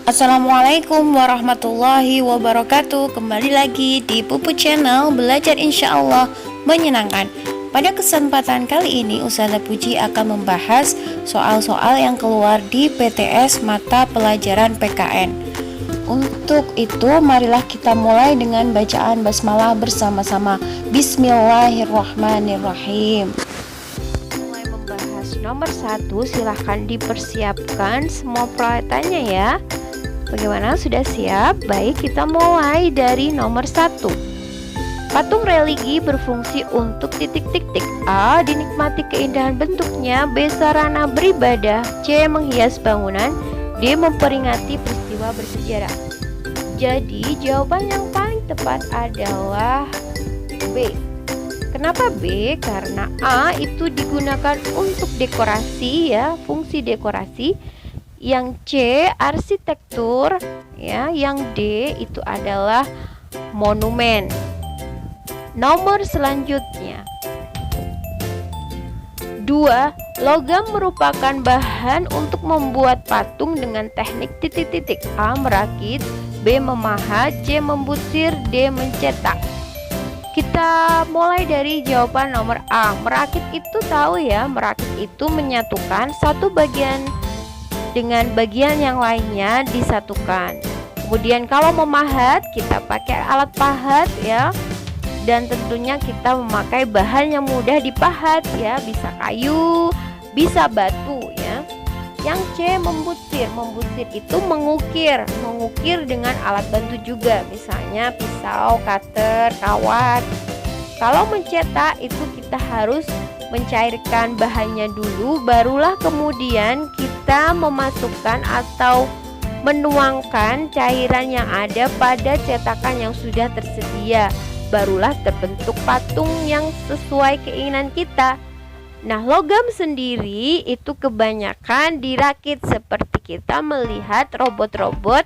Assalamualaikum warahmatullahi wabarakatuh. Kembali lagi di Pupu Channel, belajar insya Allah menyenangkan. Pada kesempatan kali ini Ustazah Puji akan membahas soal-soal yang keluar di PTS mata pelajaran PKN. Untuk itu marilah kita mulai dengan bacaan basmalah bersama-sama. Bismillahirrahmanirrahim. Mulai membahas nomor 1, silahkan dipersiapkan semua peralatannya ya. Bagaimana, sudah siap? Baik, kita mulai dari nomor 1. Patung religi berfungsi untuk titik-titik. A. Dinikmati keindahan bentuknya. B. Sarana beribadah. C. Menghias bangunan. D. Memperingati peristiwa bersejarah. Jadi jawaban yang paling tepat adalah B. Kenapa B? Karena A itu digunakan untuk dekorasi ya, fungsi dekorasi. Yang C arsitektur ya, yang D itu adalah monumen. Nomor selanjutnya 2. Logam merupakan bahan untuk membuat patung dengan teknik titik-titik. A. Merakit. B. Memahat. C. Membutir. D. Mencetak. Kita mulai dari jawaban nomor A. Merakit itu tahu ya, merakit itu menyatukan satu bagian dengan bagian yang lainnya disatukan. Kemudian kalau memahat, kita pakai alat pahat ya. Dan tentunya kita memakai bahan yang mudah dipahat ya, bisa kayu, bisa batu ya. Yang C membutir. Membutir itu mengukir dengan alat bantu juga, misalnya pisau, cutter, kawat. Kalau mencetak itu kita harus mencairkan bahannya dulu, barulah kemudian kita memasukkan atau menuangkan cairan yang ada pada cetakan yang sudah tersedia, barulah terbentuk patung yang sesuai keinginan kita. Nah, logam sendiri itu kebanyakan dirakit, seperti kita melihat robot-robot.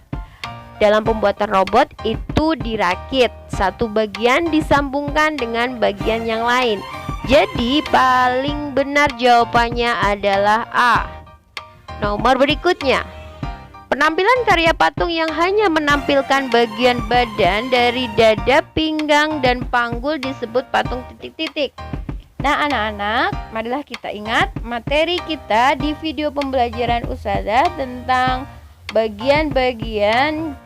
Dalam pembuatan robot itu dirakit, satu bagian disambungkan dengan bagian yang lain. Jadi paling benar jawabannya adalah A. Nomor berikutnya, penampilan karya patung yang hanya menampilkan bagian badan dari dada, pinggang, dan panggul disebut patung titik-titik. Nah anak-anak, marilah kita ingat materi kita di video pembelajaran Ustazah tentang bagian-bagian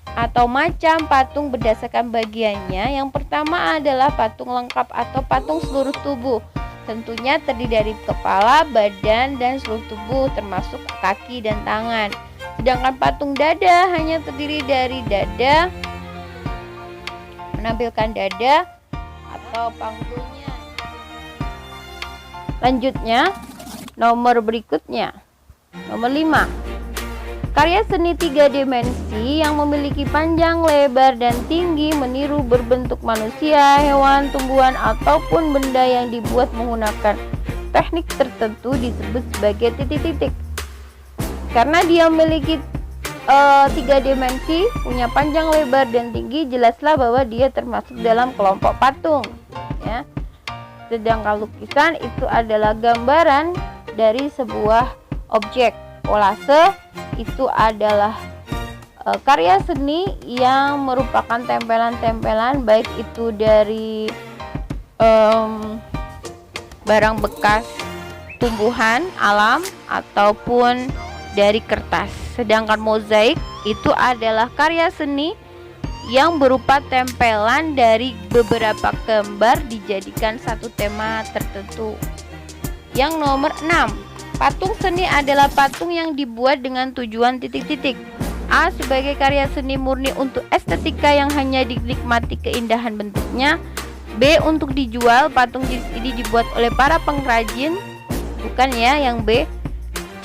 atau macam patung berdasarkan bagiannya. Yang pertama adalah patung lengkap atau patung seluruh tubuh. Tentunya terdiri dari kepala, badan, dan seluruh tubuh termasuk kaki dan tangan. Sedangkan patung dada hanya terdiri dari dada, menampilkan dada atau panggulnya. Lanjutnya, nomor berikutnya, nomor 5. Karya seni 3 dimensi yang memiliki panjang, lebar, dan tinggi meniru berbentuk manusia, hewan, tumbuhan, ataupun benda yang dibuat menggunakan teknik tertentu disebut sebagai titik-titik. Karena dia memiliki 3 dimensi, punya panjang, lebar, dan tinggi, jelaslah bahwa dia termasuk dalam kelompok patung ya. Sedangkan lukisan itu adalah gambaran dari sebuah objek. Kolase itu adalah karya seni yang merupakan tempelan-tempelan, baik itu dari barang bekas tumbuhan alam ataupun dari kertas. Sedangkan mozaik itu adalah karya seni yang berupa tempelan dari beberapa gambar dijadikan satu tema tertentu. Yang nomor 6, patung seni adalah patung yang dibuat dengan tujuan titik-titik. A. Sebagai karya seni murni untuk estetika yang hanya dinikmati keindahan bentuknya. B. Untuk dijual, patung jenis ini dibuat oleh para pengrajin. Bukan ya, yang B.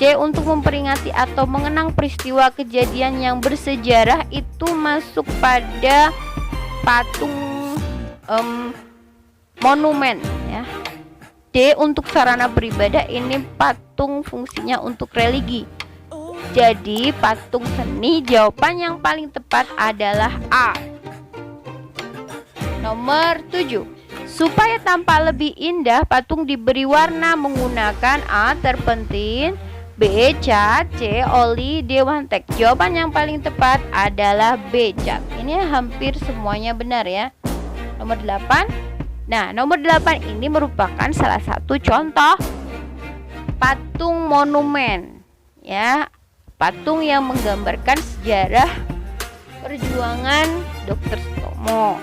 C. Untuk memperingati atau mengenang peristiwa kejadian yang bersejarah, itu masuk pada patung monumen ya. D. Untuk sarana beribadah, ini patung fungsinya untuk religi. Jadi patung seni jawaban yang paling tepat adalah A. Nomor 7. Supaya tampak lebih indah, patung diberi warna menggunakan A. terpentin, B. Cat, C. Oli, D. Wantek. Jawaban yang paling tepat adalah B. Cat. Ini hampir semuanya benar ya. Nomor 8. Nah, nomor 8 ini merupakan salah satu contoh patung monumen ya. Patung yang menggambarkan sejarah perjuangan Dr. Sutomo.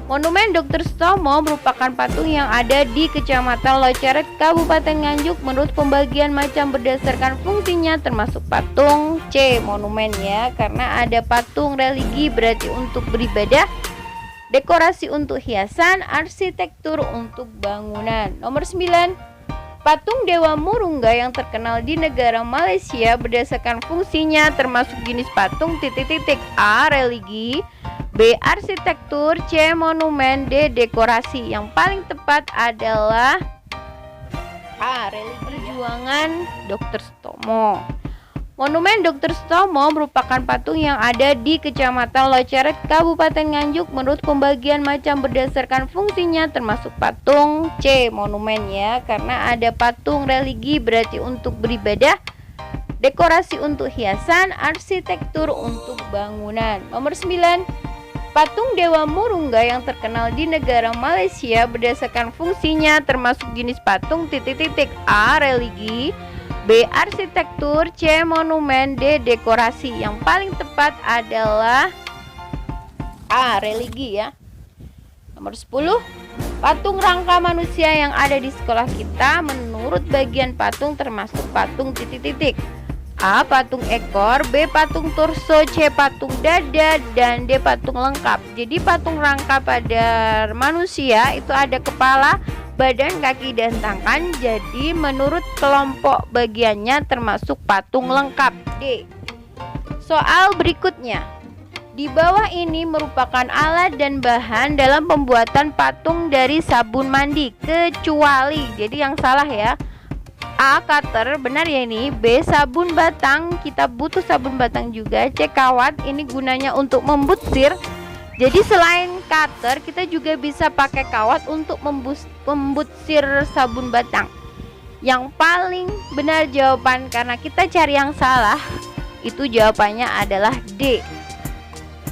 Monumen Dr. Sutomo merupakan patung yang ada di Kecamatan Loceret, Kabupaten Nganjuk. Menurut pembagian macam berdasarkan fungsinya termasuk patung C. Monumen ya, karena ada patung religi berarti untuk beribadah, dekorasi untuk hiasan, arsitektur untuk bangunan. Nomor 9. Patung Dewa Murungga yang terkenal di negara Malaysia berdasarkan fungsinya termasuk jenis patung A. Religi, B. Arsitektur, C. Monumen, D. Dekorasi. Yang paling tepat adalah A. Religi. Perjuangan Dr. Sutomo. Monumen Dr. Sutomo merupakan patung yang ada di Kecamatan Loceret, Kabupaten Nganjuk. Menurut pembagian macam berdasarkan fungsinya termasuk patung C. Monumen ya, karena ada patung religi berarti untuk beribadah, dekorasi untuk hiasan, arsitektur untuk bangunan. Nomor 9. Patung Dewa Murungga yang terkenal di negara Malaysia berdasarkan fungsinya termasuk jenis patung A. Religi, B. Arsitektur, C. Monumen, D. Dekorasi. Yang paling tepat adalah A. Religi ya. Nomor 10. Patung rangka manusia yang ada di sekolah kita menurut bagian patung termasuk patung A. Patung ekor, B. Patung torso, C. Patung dada, dan D. Patung lengkap. Jadi patung rangka pada manusia itu ada kepala, badan, kaki, dan tangan. Jadi menurut kelompok bagiannya termasuk patung lengkap D. Soal berikutnya. Di bawah ini merupakan alat dan bahan dalam pembuatan patung dari sabun mandi kecuali, jadi yang salah ya. A. Cutter, benar ya ini. B. Sabun batang, kita butuh sabun batang juga. C. Kawat, ini gunanya untuk membutsir. Jadi selain cutter kita juga bisa pakai kawat untuk membutsir sabun batang. Yang paling benar jawaban karena kita cari yang salah, itu jawabannya adalah D.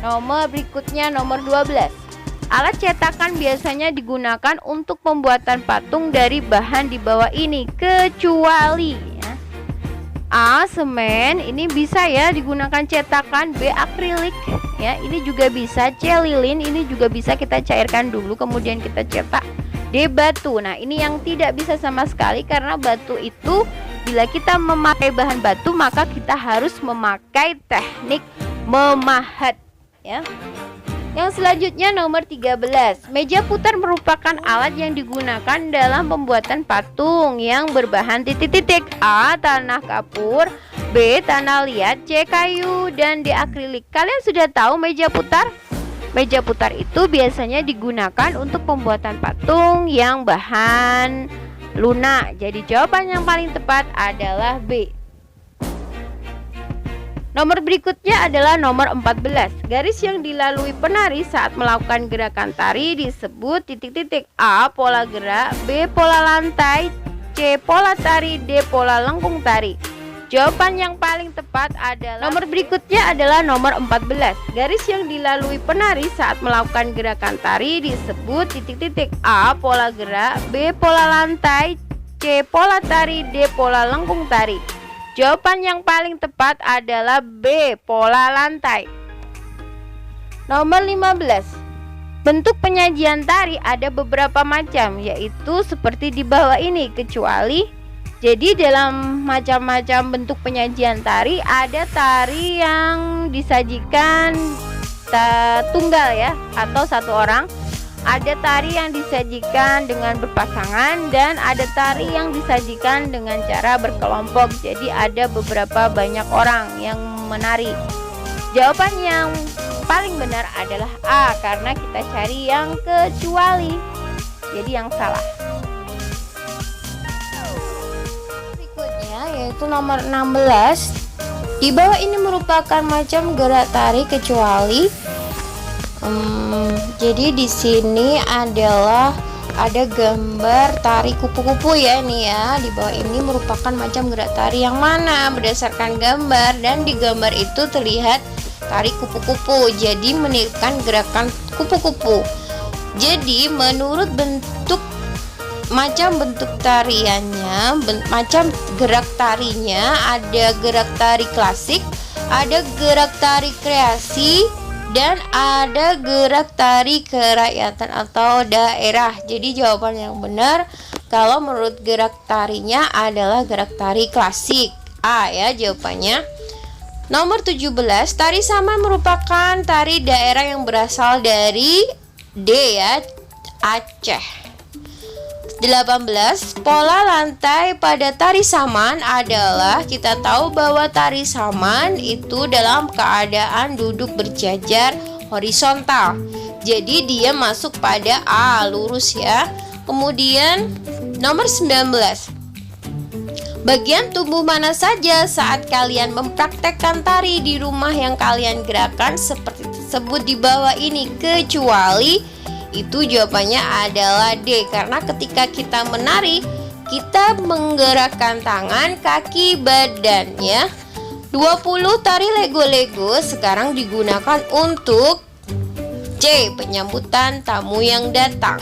Nomor berikutnya nomor 12. Alat cetakan biasanya digunakan untuk pembuatan patung dari bahan di bawah ini kecuali ya. A. Semen, ini bisa ya digunakan cetakan. B. Akrilik ya, ini juga bisa. C. Lilin, ini juga bisa kita cairkan dulu kemudian kita cetak. D. Batu. Nah, ini yang tidak bisa sama sekali karena batu itu bila kita memakai bahan batu maka kita harus memakai teknik memahat ya. Yang selanjutnya nomor 13. Meja putar merupakan alat yang digunakan dalam pembuatan patung yang berbahan A. Tanah kapur, B. Tanah liat, C. Kayu, dan D. Akrilik. Kalian sudah tahu meja putar? Meja putar itu biasanya digunakan untuk pembuatan patung yang bahan lunak. Jadi jawaban yang paling tepat adalah B. Nomor berikutnya adalah nomor 14. Garis yang dilalui penari saat melakukan gerakan tari disebut A. Pola gerak, B. Pola lantai, C. Pola tari, D. Pola lengkung tari. Jawaban yang paling tepat adalah nomor berikutnya adalah nomor 14. Garis yang dilalui penari saat melakukan gerakan tari disebut A. Pola gerak, B. Pola lantai, C. Pola tari, D. Pola lengkung tari. Jawaban yang paling tepat adalah B. Pola lantai. Nomor 15. Bentuk penyajian tari ada beberapa macam, yaitu seperti di bawah ini kecuali. Jadi dalam macam-macam bentuk penyajian tari ada tari yang disajikan tunggal ya atau satu orang. Ada tari yang disajikan dengan berpasangan dan ada tari yang disajikan dengan cara berkelompok. Jadi ada beberapa banyak orang yang menari. Jawaban yang paling benar adalah A karena kita cari yang kecuali. Jadi yang salah. Berikutnya yaitu nomor 16. Di bawah ini merupakan macam gerak tari kecuali. Jadi di sini adalah ada gambar tari kupu-kupu ya, nih ya. Di bawah ini merupakan macam gerak tari yang mana berdasarkan gambar, dan di gambar itu terlihat tari kupu-kupu, jadi menirukan gerakan kupu-kupu. Jadi menurut macam bentuk tariannya, macam gerak tarinya, ada gerak tari klasik, ada gerak tari kreasi, dan ada gerak tari kerakyatan atau daerah. Jadi jawaban yang benar kalau menurut gerak tarinya adalah gerak tari klasik. A ya jawabannya. Nomor 17, tari saman merupakan tari daerah yang berasal dari D ya, Aceh. 18, pola lantai pada tari saman adalah, kita tahu bahwa tari saman itu dalam keadaan duduk berjajar horizontal. Jadi dia masuk pada A, lurus ya. Kemudian nomor 19, bagian tubuh mana saja saat kalian mempraktekkan tari di rumah yang kalian gerakan seperti tersebut di bawah ini, kecuali, itu jawabannya adalah D, karena ketika kita menari kita menggerakkan tangan, kaki, badan ya. 20, tari lego-lego sekarang digunakan untuk C, penyambutan tamu yang datang.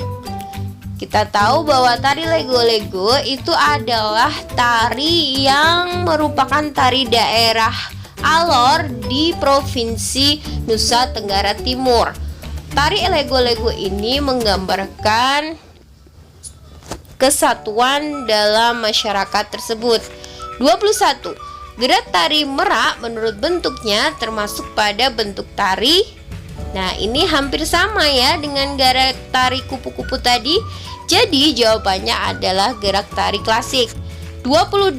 Kita tahu bahwa tari lego-lego itu adalah tari yang merupakan tari daerah Alor di Provinsi Nusa Tenggara Timur. Tari lego-lego ini menggambarkan kesatuan dalam masyarakat tersebut. 21, gerak tari merak menurut bentuknya termasuk pada bentuk tari. Nah, ini hampir sama ya dengan gerak tari kupu-kupu tadi. Jadi jawabannya adalah gerak tari klasik. 22,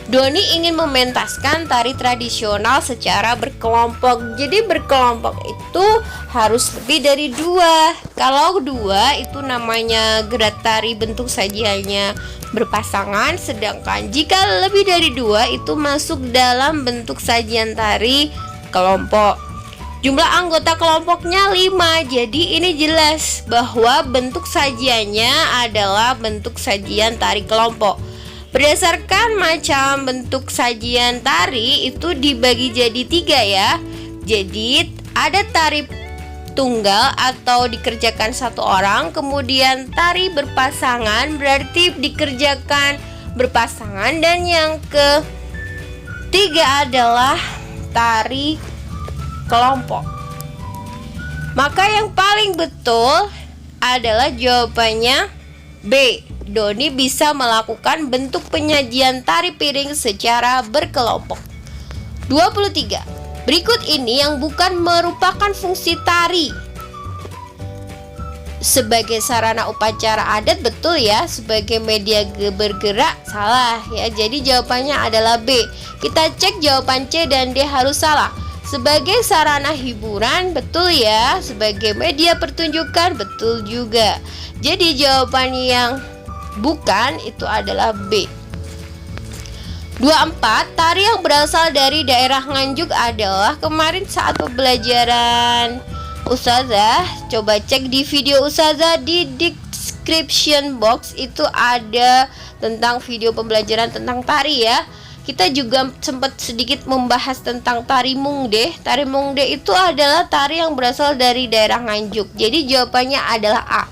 Doni ingin mementaskan tari tradisional secara berkelompok. Jadi berkelompok itu harus lebih dari 2. Kalau 2 itu namanya gerak tari bentuk sajiannya berpasangan. Sedangkan jika lebih dari 2 itu masuk dalam bentuk sajian tari kelompok. Jumlah anggota kelompoknya 5. Jadi ini jelas bahwa bentuk sajiannya adalah bentuk sajian tari kelompok. Berdasarkan macam bentuk sajian tari itu dibagi jadi 3 ya. Jadi ada tari tunggal atau dikerjakan satu orang. Kemudian tari berpasangan berarti dikerjakan berpasangan. Dan yang ketiga adalah tari kelompok. Maka yang paling betul adalah jawabannya B. Doni bisa melakukan bentuk penyajian tari piring secara berkelompok. 23. Berikut ini yang bukan merupakan fungsi tari. Sebagai sarana upacara adat betul ya, sebagai media bergerak salah ya. Jadi jawabannya adalah B. Kita cek jawaban C dan D harus salah. Sebagai sarana hiburan betul ya, sebagai media pertunjukan betul juga. Jadi jawaban yang bukan itu adalah B. 24. Tari yang berasal dari daerah Nganjuk adalah, kemarin saat pembelajaran Ustazah, coba cek di video Ustazah di description box itu ada tentang video pembelajaran tentang tari ya. Kita juga sempat sedikit membahas tentang tari Mungde. Tari Mungde itu adalah tari yang berasal dari daerah Nganjuk. Jadi jawabannya adalah A.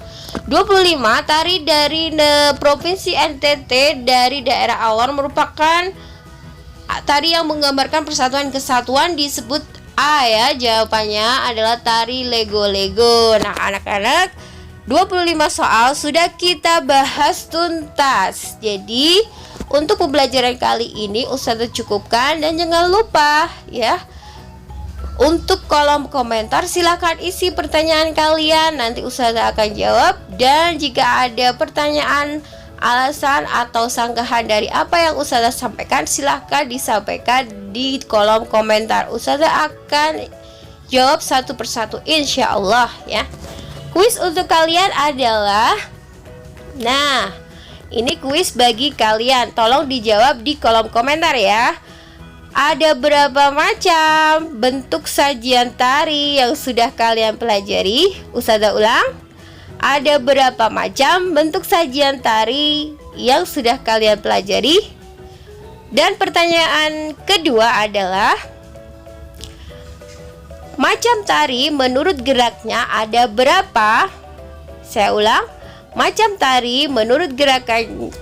25. Tari dari Provinsi NTT dari daerah Alor merupakan tari yang menggambarkan persatuan kesatuan, disebut A ya. Jawabannya adalah tari lego-lego. Nah anak-anak, 25 soal sudah kita bahas tuntas. Jadi untuk pembelajaran kali ini Ustazah cukupkan, dan jangan lupa ya, untuk kolom komentar silahkan isi pertanyaan kalian, nanti Ustazah akan jawab. Dan jika ada pertanyaan, alasan atau sanggahan dari apa yang Ustazah sampaikan, silahkan disampaikan di kolom komentar. Ustazah akan jawab satu persatu insya Allah ya. Kuis untuk kalian adalah, nah ini kuis bagi kalian, tolong dijawab di kolom komentar ya. Ada berapa macam bentuk sajian tari yang sudah kalian pelajari? Ustazah ulang. ada berapa macam bentuk sajian tari yang sudah kalian pelajari? Dan pertanyaan kedua adalah, macam tari menurut geraknya ada berapa? Saya ulang, macam tari menurut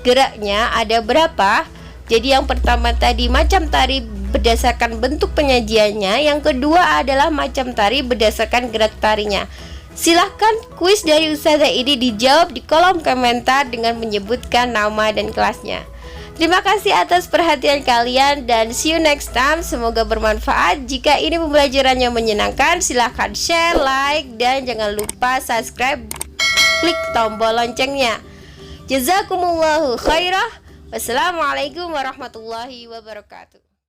geraknya ada berapa? Jadi yang pertama tadi macam tari berdasarkan bentuk penyajiannya, yang kedua adalah macam tari berdasarkan gerak tarinya. Silahkan kuis dari Ustazah ini dijawab di kolom komentar dengan menyebutkan nama dan kelasnya. Terima kasih atas perhatian kalian dan see you next time. Semoga bermanfaat. Jika ini pembelajarannya menyenangkan, silahkan share, like, dan jangan lupa subscribe. Klik tombol loncengnya. Jazakumullahu khairah. Wassalamualaikum warahmatullahi wabarakatuh.